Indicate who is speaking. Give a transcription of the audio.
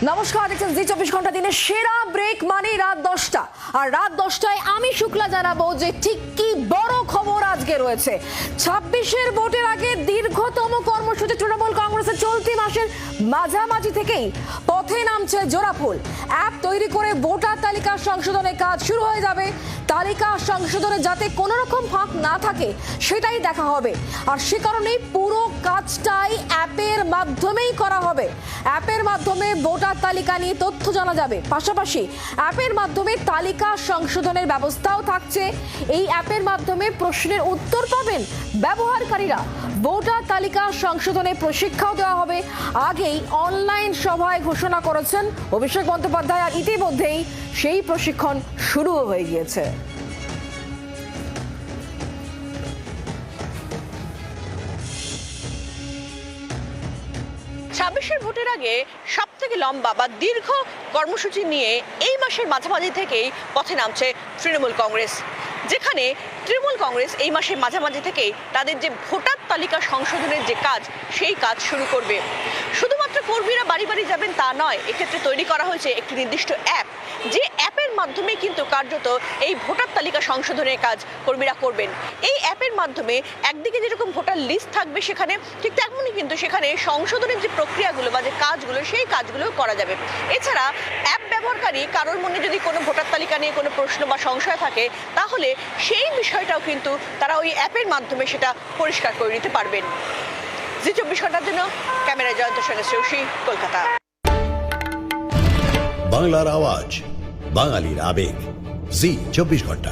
Speaker 1: নমস্কার, দেখছেন জি 24 ঘন্টা দিনে সেরা ব্রেক মানে রাত 10টা। আর রাত 10টায় আমি শুক্লা জানাবো যে ঠিক কি বড় খবর আজকে রয়েছে। 26-এর ভোটের আগে দীর্ঘতম কর্মসূচি তৃণমূল কংগ্রেসের চলতি মাসের মাঝামাঝি থেকেই পথে নামছে জোড়াফুল। অ্যাপ তৈরি করে ভোটার তালিকা সংশোধনের কাজ শুরু হয়ে যাবে। তালিকা সংশোধনে যাতে কোনো রকম ফাঁক না থাকে সেটাই দেখা হবে। আর সে কারণেই পুরো কাজটাই অ্যাপের মাধ্যমেই করা হবে। অ্যাপের মাধ্যমে ভোটার তালিকা নিয়ে তথ্য জানা যাবে, পাশাপাশি অ্যাপের মাধ্যমে তালিকা সংশোধনের ব্যবস্থাও থাকছে। এই অ্যাপের মাধ্যমে প্রশ্নের উত্তর পাবেন ব্যবহারকারীরা। ভোটার তালিকা সংশোধনে প্রশিক্ষণ দেওয়া হবে। আগেই অনলাইন সভায় ঘোষণা করেছেন অভিষেক বন্দ্যোপাধ্যায়, আর ইতিমধ্যেই সেই প্রশিক্ষণ শুরু হয়ে গিয়েছে।
Speaker 2: ছাব্বিশের ভোটের আগে সব থেকে লম্বা বা দীর্ঘ কর্মসূচি নিয়ে এই মাসের মাঝামাঝি থেকেই পথে নামছে তৃণমূল কংগ্রেস, যেখানে তৃণমূল কংগ্রেস এই মাসের মাঝামাঝি থেকেই তাদের যে ভোটার তালিকা সংশোধনের যে কাজ সেই কাজ শুরু করবে। শুধুমাত্র কর্মীরা বাড়ি বাড়ি যাবেন তা নয়, এক্ষেত্রে তৈরি করা হয়েছে একটি নির্দিষ্ট অ্যাপ, যে অ্যাপের মাধ্যমে কিন্তু কার্যত এই ভোটার তালিকা সংশোধনের কাজ কর্মীরা করবেন। এই অ্যাপের মাধ্যমে একদিকে যেরকম ভোটার লিস্ট থাকবে সেখানে, ঠিক তেমনই কিন্তু সেখানে সংশোধনের যে প্রক্রিয়াগুলো বা যে কাজগুলো সেই কাজগুলো করা যাবে। এছাড়া অ্যাপ ব্যবহারকারী কারোর মনে যদি কোনো ভোটার তালিকা নিয়ে কোনো প্রশ্ন বা সংশয় থাকে তাহলে সেই বিষয়টাও কিন্তু তারা ওই অ্যাপের মাধ্যমে সেটা পরিষ্কার করে নিতে পারবেন। জি 24 ঘন্টার জন্য ক্যামেরায় জয়ন্ত সেনের শ্রেয়সী, কলকাতা।
Speaker 3: বাংলার আওয়াজ, বাঙালির আবেগ, জি 24 ঘন্টা।